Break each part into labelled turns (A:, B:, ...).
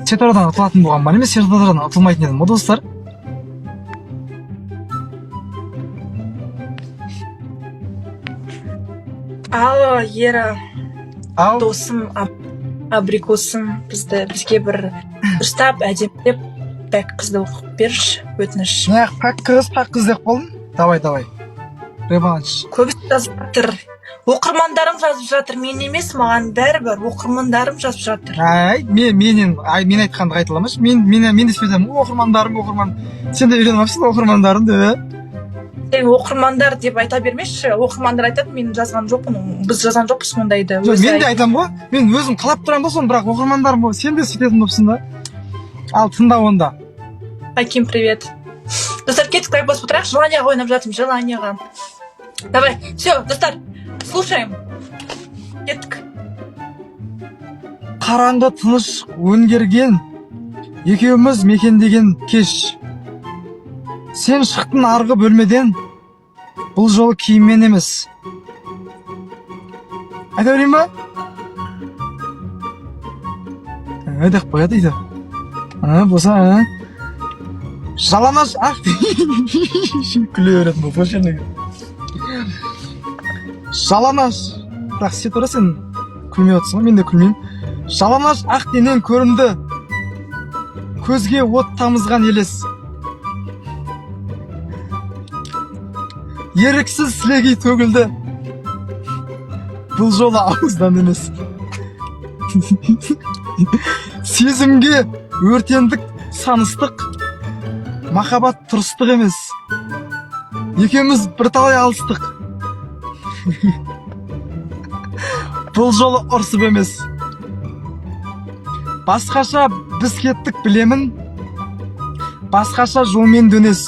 A: светофордан ұтылатын болған ба емес, светофордан ұтылмайтын едім ғой достар.
B: Алло, Ера,
A: Ау,
B: досым, абрикосым, бізге бір дұрыстап әдемілеп пәк қызды оқып берші, өтініш.
A: не пәк қыз деп қалдың? Давай. Реванш.
B: Көбісі жазып жатыр. Оқырмандарым жазып жатыр, мен емес, маған бәрібір оқырмандарым жазып жатыр.
A: Мен айтқанды қайта аламыншы. Мен де сөйтемін, оқырман. Сен де үйреніп алыпсың оқырмандарым деп.
B: Сен оқырмандар деп айта бермеші, оқырмандар айтады, мен жазған жоқпын, біз жазған жоқпыз мұндайды.
A: Мен де айтамын ғой, мен өзім қалап тұрамын да соны, бірақ оқырмандарым ғой, сен де сөйтетін болыпсың да. Ал тыңда онда.
B: Аким, привет. Достар, кеттік, давай басып отырайық, желанияға ойнап жатырмын, желанияға. Давай, все, достар, слушаем. Кеттік.
A: Қараңғы тыныш өңгерген екеуміз мекендеген кеш. Сен шықтың арғы бөлмеден, бұл жолы киіммен емес. Айта берейін ба? Айдақ қоя дейді. Болса, жалаңаш ақ күле беретін бұл пошенеге. Жалаңаш, бірақ сет ора сен күлмей отырсың ғой, мен де күлмеймін. Жалаңаш ақ денен көрінді, көзге от тамызған елес. Еріксіз сілегей төгілді, бұл жолы ауыздан емес. Сезімге өртендік саныстық, махаббат тұрыстық емес. Екеуміз бірталай алыстық, бұл жолы ұрсып емес. Басқаша біз кеттік білемін, басқаша жолмен дөнес.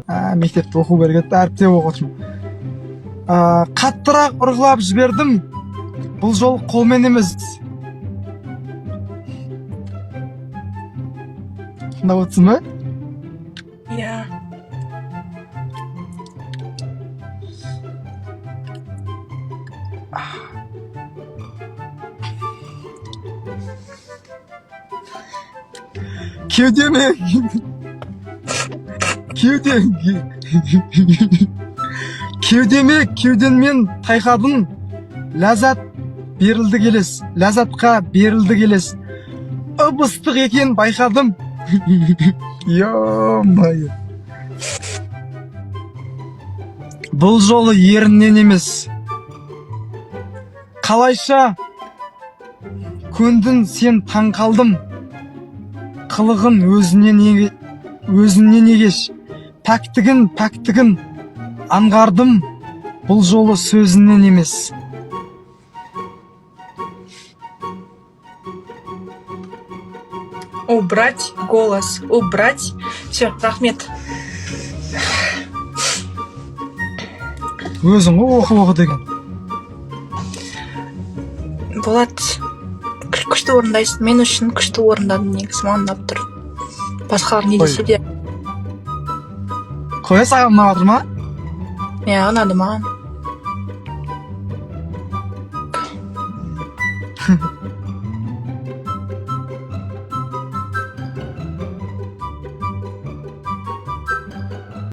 A: Мектепті оқу керек, әріптеп оқытырмын. Қаттырақ ұрғылап жібердім, бұл жол қолмен емес. Тыңдап отырсың ба?
B: Иә.
A: Кеудемен тайқадың, ләззатқа берілді келес. Ыбыстық екен байқадым. Йо-майы. Бұл жолы еріннен емес. Қалайша көндің сен таң қалдым. Қылығын өзінен егеш. Пәктігін аңғардым, бұл жолы сөзінен емес.
B: Убрать голос, убрать. Все, рахмет.
A: Өзің оқы деген.
B: Болат, күшті орындайсың, мен үшін күшті орындадың, негізі маған ұнап тұр. Басқалар не десе де.
A: Қоя саған ұнап жатыр ма?
B: Иә, ұнады маған.